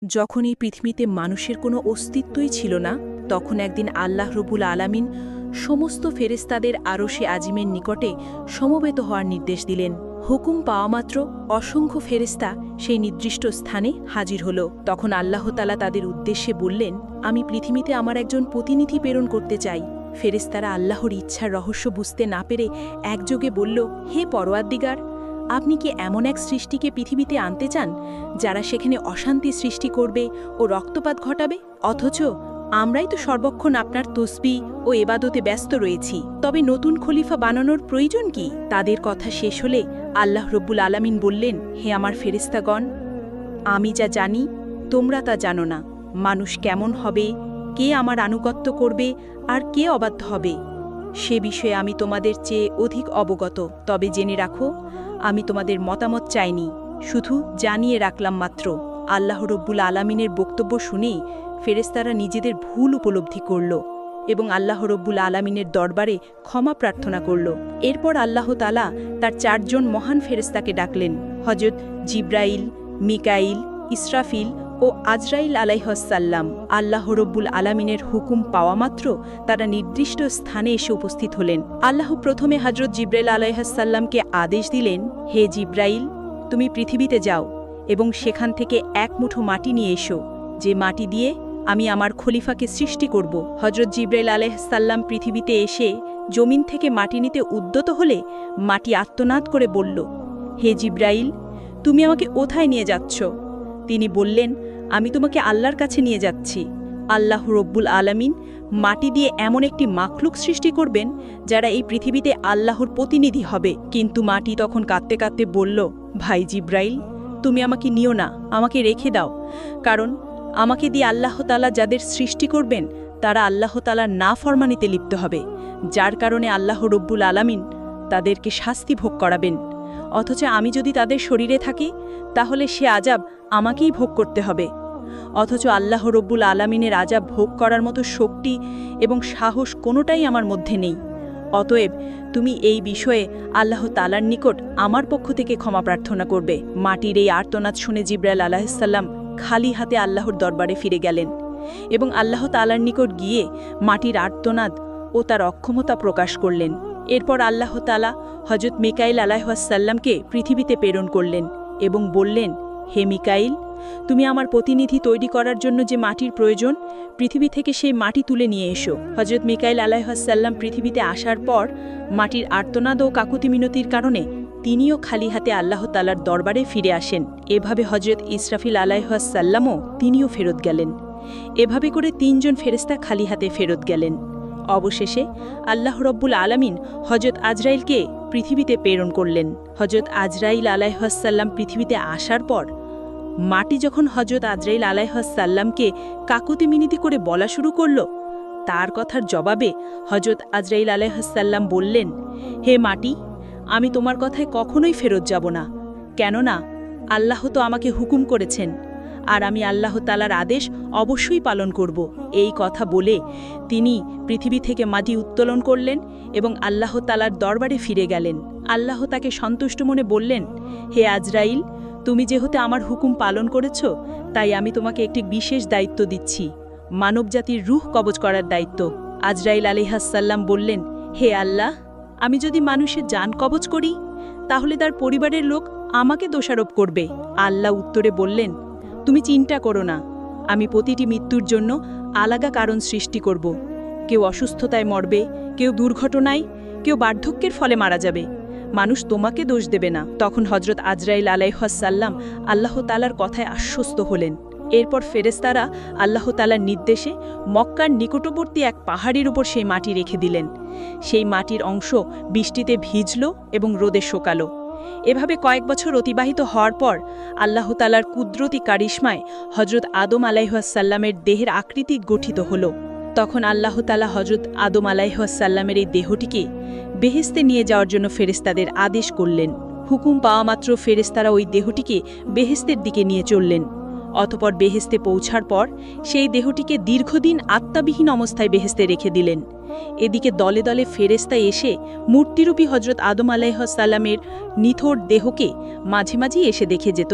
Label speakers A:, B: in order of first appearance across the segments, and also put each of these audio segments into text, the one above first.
A: যখন এই পৃথিবীতে মানুষের কোনো অস্তিত্বই ছিল না, তখন একদিন আল্লাহ রব্বুল আলামিন সমস্ত ফেরেশতাদের আরশে আজিমের নিকটে সমবেত হওয়ার নির্দেশ দিলেন। হুকুম পাওয়ামাত্র অসংখ্য ফেরেশতা সেই নির্দিষ্ট স্থানে হাজির হল। তখন আল্লাহ তাআলা তাদের উদ্দেশ্যে বললেন, আমি পৃথিবীতে আমার একজন প্রতিনিধি প্রেরণ করতে চাই। ফেরেশতারা আল্লাহর ইচ্ছার রহস্য বুঝতে না পেরে একযোগে বলল, হে পরওয়ারদিগার, আপনি কি এমন এক সৃষ্টিকে পৃথিবীতে আনতে চান যারা সেখানে অশান্তি সৃষ্টি করবে ও রক্তপাত ঘটাবে? অথচ আমরাই তো সর্বক্ষণ আপনার তসবিহ ও এবাদতে ব্যস্ত রয়েছি। তবে নতুন খলিফা বানানোর প্রয়োজন কি? তাদের কথা শেষ হলে আল্লাহ রব্বুল আলামিন বললেন, হে আমার ফেরেশতাগণ, আমি যা জানি তোমরা তা জানো না। মানুষ কেমন হবে, কে আমার আনুগত্য করবে আর কে অবাধ্য হবে, সে বিষয়ে আমি তোমাদের চেয়ে অধিক অবগত। তবে জেনে রাখো, আমি তোমাদের মতামত চাইনি, শুধু জানিয়ে রাখলাম মাত্র। আল্লাহ রব্বুল আলামিনের বক্তব্য শুনেই ফেরেশতারা নিজেদের ভুল উপলব্ধি করল এবং আল্লাহ রব্বুল আলামিনের দরবারে ক্ষমা প্রার্থনা করল। এরপর আল্লাহ তাআলা তার 4 জন মহান ফেরেশতাকে ডাকলেন, হযরত জিব্রাইল, মিকাইল, ইসরাফিল ও আজরাইল আলাইহিসসালাম। আল্লাহ রব্বুল আলামিনের হুকুম পাওয়ামাত্র তারা নির্দিষ্ট স্থানে এসে উপস্থিত হলেন। আল্লাহ প্রথমে হযরত জিব্রাইল আলাইহিসসালামকে আদেশ দিলেন, হে জিব্রাইল, তুমি পৃথিবীতে যাও এবং সেখান থেকে এক মুঠো মাটি নিয়ে এসো, যে মাটি দিয়ে আমি আমার খলিফাকে সৃষ্টি করব। হযরত জিব্রাইল আলাইহিসসালাম পৃথিবীতে এসে জমিন থেকে মাটি নিতে উদ্যত হলে মাটি আর্তনাদ করে বলল, হে জিব্রাইল, তুমি আমাকে কোথায় নিয়ে যাচ্ছ? তিনি বললেন, আমি তোমাকে আল্লাহর কাছে নিয়ে যাচ্ছি। আল্লাহ রব্বুল আলামিন মাটি দিয়ে এমন একটি মাখলুক সৃষ্টি করবেন যারা এই পৃথিবীতে আল্লাহর প্রতিনিধি হবে। কিন্তু মাটি তখন কাঁদতে কাঁদতে বলল, ভাই জিব্রাইল, তুমি আমাকে নিও না, আমাকে রেখে দাও, কারণ আমাকে দিয়ে আল্লাহ তাআলা যাদের সৃষ্টি করবেন তারা আল্লাহ তাআলার নাফরমানিতে লিপ্ত হবে, যার কারণে আল্লাহ রব্বুল আলামিন তাদেরকে শাস্তি ভোগ করাবেন। অথচ আমি যদি তাদের শরীরে থাকি তাহলে সে আযাব আমাকেই ভোগ করতে হবে। অথচ আল্লাহ রব্বুল আলামিনের আযাব ভোগ করার মতো শক্তি এবং সাহস কোনোটাই আমার মধ্যে নেই। অতএব তুমি এই বিষয়ে আল্লাহ তাআলার নিকট আমার পক্ষ থেকে ক্ষমা প্রার্থনা করবে। মাটির এই আর্তনাদ শুনে জিব্রাইল আলাইহিসসালাম খালি হাতে আল্লাহর দরবারে ফিরে গেলেন এবং আল্লাহ তাআলার নিকট গিয়ে মাটির আর্তনাদ ও তার অক্ষমতা প্রকাশ করলেন। এরপর আল্লাহ তাআলা হযরত মিকাইল আলাইহিসসালামকে পৃথিবীতে প্রেরণ করলেন এবং বললেন, হে মিকাইল, তুমি আমার প্রতিনিধি তৈরি করার জন্য যে মাটির প্রয়োজন, পৃথিবী থেকে সেই মাটি তুলে নিয়ে এসো। হযরত মিকাইল আলাইহিসসালাম পৃথিবীতে আসার পর মাটির আর্তনাদ ও কাকুতি মিনতির কারণে তিনিও খালি হাতে আল্লাহ তাআলার দরবারে ফিরে আসেন। এভাবে হযরত ইসরাফিল আলাইহিসসালামও তিনিও ফেরত গেলেন। এভাবে করে 3 জন ফেরেশতা খালি হাতে ফেরত গেলেন। অবশেষে আল্লাহ রব্বুল আলামিন হযরত আজরাইলকে পৃথিবীতে প্রেরণ করলেন। হযরত আজরাইল আলাইহিসসালাম পৃথিবীতে আসার পর মাটি যখন হযরত আজরাইল আলাইহিসসালামকে কাকুতি মিনতি করে বলা শুরু করল, তার কথার জবাবে হযরত আজরাইল আলাইহিসসালাম বললেন, হে মাটি, আমি তোমার কথায় কখনোই ফেরত যাব না, কেননা আল্লাহ তো আমাকে হুকুম করেছেন আর আমি আল্লাহ তাআলার আদেশ অবশ্যই পালন করব। এই কথা বলে তিনি পৃথিবী থেকে মাটি উত্তোলন করলেন এবং আল্লাহ তাআলার দরবারে ফিরে গেলেন। আল্লাহ তাকে সন্তুষ্ট মনে বললেন, হে আজরাইল, তুমি যেহেতু আমার হুকুম পালন করেছ, তাই আমি তোমাকে একটি বিশেষ দায়িত্ব দিচ্ছি, মানবজাতির রূহ কবজ করার দায়িত্ব। আজরাইল আলাইহিসসালাম বললেন, হে আল্লাহ, আমি যদি মানুষের জান কবজ করি তাহলে তার পরিবারের লোক আমাকে দোষারোপ করবে। আল্লাহ উত্তরে বললেন, তুমি চিন্তা করো না, আমি প্রতিটি মৃত্যুর জন্য আলাদা কারণ সৃষ্টি করব। কেউ অসুস্থতায় মরবে, কেউ দুর্ঘটনায়, কেউ বার্ধক্যের ফলে মারা যাবে, মানুষ তোমাকে দোষ দেবে না। তখন হযরত আজরাইল আলাইহিসসালাম আল্লাহ তাআলার কথায় আশ্বস্ত হলেন। এরপর ফেরেশতারা আল্লাহ তাআলার নির্দেশে মক্কার নিকটবর্তী এক পাহাড়ের উপর সেই মাটি রেখে দিলেন। সেই মাটির অংশ বৃষ্টিতে ভিজল এবং রোদে শুকালো। এভাবে কয়েক বছর অতিবাহিত হওয়ার পর আল্লাহ তাআলার কুদরতি কারিশমায় হযরত আদম আলাইহিসসালামের দেহের আকৃতি গঠিত হল। তখন আল্লাহ তাআলা হযরত আদম আলাইহিসসালামের এই দেহটিকে বেহেশতে নিয়ে যাওয়ার জন্য ফেরেশতাদের আদেশ করলেন। হুকুম পাওয়া মাত্র ফেরেশতারা ওই দেহটিকে বেহেশতের দিকে নিয়ে চললেন। অতঃপর বেহেশতে পৌঁছার পর সেই দেহটিকে দীর্ঘদিন আত্মাবিহীন অবস্থায় বেহেশতে রেখে দিলেন। এদিকে দলে দলে ফেরেশতা এসে মূর্তিরূপী হযরত আদম আলাইহিসসালামের নিথর দেহকে মাঝে মাঝে এসে দেখে যেত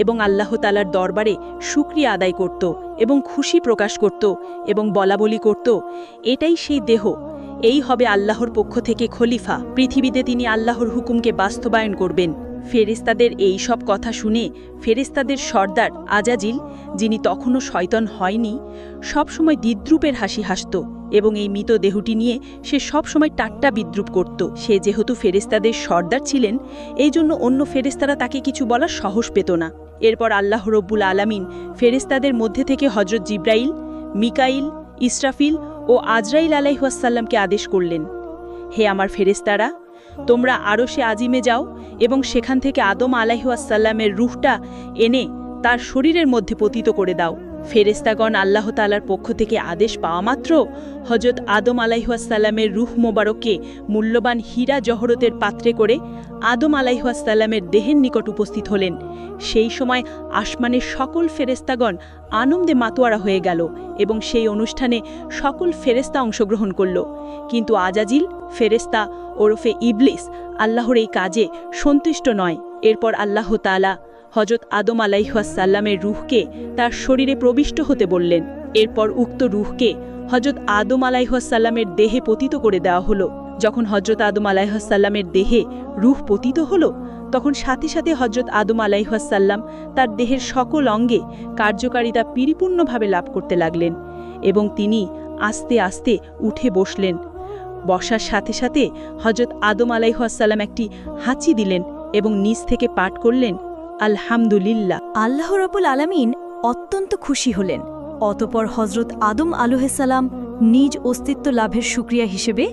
A: এবং আল্লাহ তাআলার দরবারে শুকরিয়া আদায় করত এবং খুশি প্রকাশ করত এবং বলাবলি করত, এটাই সেই দেহ, এই হবে আল্লাহর পক্ষ থেকে খলিফা, পৃথিবীতে তিনি আল্লাহর হুকুমকে বাস্তবায়ন করবেন। ফেরেশতাদের এই সব কথা শুনে ফেরেশতাদের সর্দার আজাজিল, যিনি তখনও শয়তান হয়নি, সবসময় দ্বিদ্রুপের হাসি হাসত এবং এই মৃত দেহটি নিয়ে সে সবসময় টাট্টা বিদ্রুপ করত। সে যেহেতু ফেরেশতাদের সর্দার ছিলেন, এই জন্য অন্য ফেরেশতারা তাকে কিছু বলার সাহস পেত না। এরপর আল্লাহ রব্বুল আলামিন ফেরেশতাদের মধ্যে থেকে হযরত জিব্রাইল, মিকাইল, ইসরাফিল ও আজরাইল আলাইহিসসালামকে আদেশ করলেন, হে আমার ফেরেশতারা, তোমরা আরশে আজিমে যাও এবং সেখান থেকে আদম আলাইহিসসালামের রূহটা এনে তার শরীরের মধ্যে পতিত করে দাও। ফেরেশতাগণ আল্লাহ তাআলার পক্ষ থেকে আদেশ পাওয়া মাত্র হযরত আদম আলাইহিসসালামের রূহ মোবারককে মূল্যবান হীরা জহরতের পাত্রে করে আদম আলাইহিসসালামের দেহের নিকট উপস্থিত হলেন। সেই সময় আসমানের সকল ফেরেশতাগণ আনন্দে মাতোয়ারা হয়ে গেল এবং সেই অনুষ্ঠানে সকল ফেরেশতা অংশগ্রহণ করল। কিন্তু আজাজিল ফেরেশতা ওরফে ইবলিস আল্লাহর এই কাজে সন্তুষ্ট নয়। এরপর আল্লাহ তাআলা হযরত আদম আলাইহিসসালামের রূহকে তার শরীরে প্রবিষ্ট হতে বললেন। এরপর উক্ত রূহকে হযরত আদম আলাইহিসসালামের দেহে পতিত করে দেওয়া হলো। যখন হযরত আদম আলাইহিসসালামের দেহে রূহ পতিত হলো, তখন সাথে সাথে হযরত আদম আলাইহিসসালাম তার দেহের সকল অঙ্গে কার্যকারিতা পরিপূর্ণভাবে লাভ করতে লাগলেন এবং তিনি আস্তে আস্তে উঠে বসলেন। বসার সাথে সাথে হযরত আদম আলাইহিসসালাম একটি হাঁচি দিলেন এবং নিচ থেকে পাঠ করলেন, আলহামদুলিল্লাহ।
B: আল্লাহ রাব্বুল আলামিন অত্যন্ত খুশি হলেন। অতঃপর হযরত আদম আলাইহিসসালাম নিজ অস্তিত্ব লাভের শুকরিয়া হিসেবে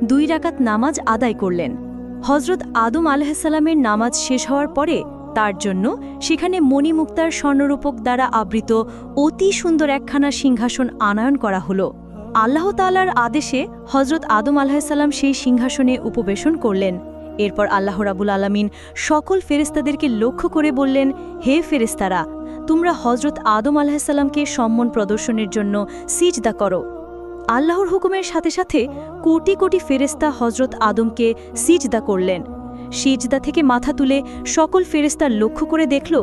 B: 2 রাকাত নামাজ আদায় করলেন। হযরত আদম আলাইহিসসালামের নামাজ শেষ হওয়ার পরে তার জন্য সেখানে মণিমুক্তার স্বর্ণরূপক দ্বারা আবৃত অতি সুন্দর একখানা সিংহাসন আনয়ন করা হলো। আল্লাহ তাআলার আদেশে হযরত আদম আলাইহিসসালাম সেই সিংহাসনে উপবেশন করলেন। এরপর আল্লাহ রাব্বুল আলামিন সকল ফেরেশতাদেরকে লক্ষ্য করে বললেন, হে ফেরেশতারা, তোমরা হযরত আদম আলাইহিসসালামকে সম্মান প্রদর্শনের জন্য সিজদা করো। আল্লাহর হুকুমের সাথে সাথে কোটি কোটি ফেরেশতা হযরত আদমকে সিজদা করলেন। সিজদা থেকে মাথা তুলে সকল ফেরেশতা লক্ষ্য করে দেখল,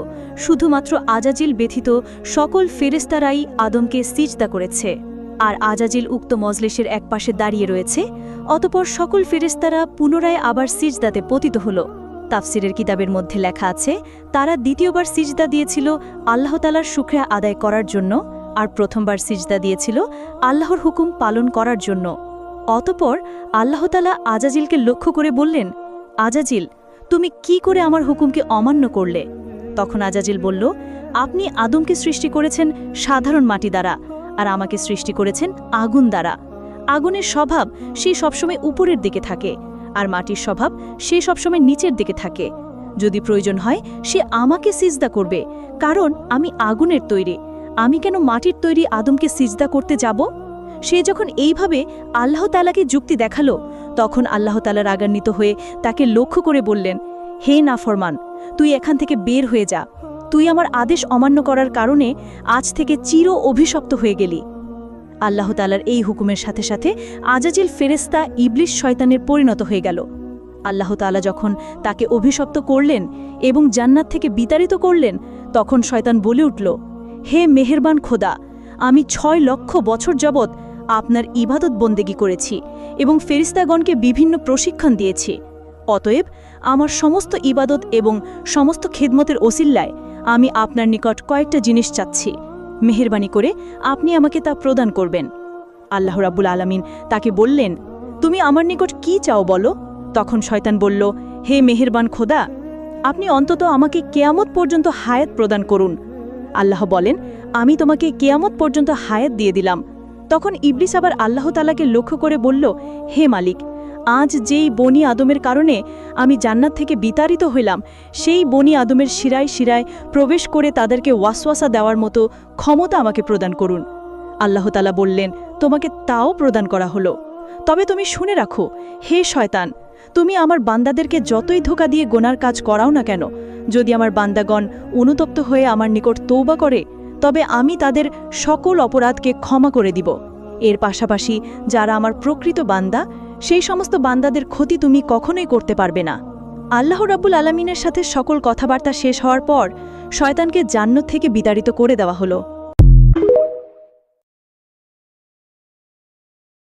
B: শুধুমাত্র আজাজিল ব্যতীত সকল ফেরেশতারাই আদমকে সিজদা করেছে, আর আজাজিল উক্ত মজলিসের একপাশে দাঁড়িয়ে রয়েছে। অতঃপর সকল ফেরেশতারা পুনরায় আবার সিজদাতে পতিত হল। তাফসিরের কিতাবের মধ্যে লেখা আছে, তারা দ্বিতীয়বার সিজদা দিয়েছিল আল্লাহ তাআলার শুকরিয়া আদায় করার জন্য, আর প্রথমবার সিজদা দিয়েছিল আল্লাহর হুকুম পালন করার জন্য। অতঃপর আল্লাহ তাআলা আজাজিলকে লক্ষ্য করে বললেন, আজাজিল, তুমি কি করে আমার হুকুমকে অমান্য করলে? তখন আজাজিল বলল, আপনি আদমকে সৃষ্টি করেছেন সাধারণ মাটি দ্বারা, আর আমাকে সৃষ্টি করেছেন আগুন দ্বারা। আগুনের স্বভাব সে সবসময় উপরের দিকে থাকে, আর মাটির স্বভাব সে সবসময় নিচের দিকে থাকে। যদি প্রয়োজন হয় সে আমাকে সিজদা করবে, কারণ আমি আগুনের তৈরি। আমি কেন মাটির তৈরি আদমকে সিজদা করতে যাব? সে যখন এইভাবে আল্লাহ তাআলাকে যুক্তি দেখালো, তখন আল্লাহ তাআলা রাগান্বিত হয়ে তাকে লক্ষ্য করে বললেন, হে নাফরমান, তুই এখান থেকে বের হয়ে যা। তুই আমার আদেশ অমান্য করার কারণে আজ থেকে চির অভিশপ্ত হয়ে গেলি। আল্লাহ তাআলার এই হুকুমের সাথে সাথে আজাজিল ফেরেশতা ইবলিস শয়তানের পরিণত হয়ে গেল। আল্লাহ তাআলা যখন তাকে অভিশপ্ত করলেন এবং জান্নাত থেকে বিতাড়িত করলেন, তখন শয়তান বলে উঠল, হে মেহেরবান খোদা, আমি 6 লক্ষ বছর যাবৎ আপনার ইবাদত বন্দেগী করেছি এবং ফেরেশতাগণকে বিভিন্ন প্রশিক্ষণ দিয়েছি। অতএব আমার সমস্ত ইবাদত এবং সমস্ত খেদমতের ওসিল্লায় আমি আপনার নিকট কয়েকটা জিনিস চাচ্ছি। মেহেরবানি করে আপনি আমাকে তা প্রদান করবেন। আল্লাহ রাব্বুল আলামিন তাকে বললেন, তুমি আমার নিকট কি চাও বলো? তখন শয়তান বলল, হে মেহেরবান খোদা, আপনি অন্তত আমাকে কিয়ামত পর্যন্ত হায়াত প্রদান করুন। আল্লাহ বলেন, আমি তোমাকে কিয়ামত পর্যন্ত হায়াত দিয়ে দিলাম। তখন ইবলিস আবার আল্লাহ তাআলাকে লক্ষ্য করে বলল, হে মালিক, আজ যেই বনি আদমের কারণে আমি জান্নাত থেকে বিতাড়িত হইলাম, সেই বনি আদমের শিরায় শিরায় প্রবেশ করে তাদেরকে ওয়াসওয়াসা দেওয়ার মতো ক্ষমতা আমাকে প্রদান করুন। আল্লাহ তাআলা বললেন, তোমাকে তাও প্রদান করা হলো। তবে তুমি শুনে রাখো, হে শয়তান, তুমি আমার বান্দাদেরকে যতই ধোঁকা দিয়ে গোনার কাজ করাও না কেন, যদি আমার বান্দাগণ অনুতপ্ত হয়ে আমার নিকট তওবা করে, তবে আমি তাদের সকল অপরাধকে ক্ষমা করে দিব। এর পাশাপাশি যারা আমার প্রকৃত বান্দা, সেই সমস্ত বান্দাদের ক্ষতি তুমি কখনোই করতে পারবে না। আল্লাহ রাব্বুল আলামিনের সাথে সকল কথাবার্তা শেষ হওয়ার পর শয়তানকে জান্নাত থেকে বিতাড়িত করে দেওয়া হলো।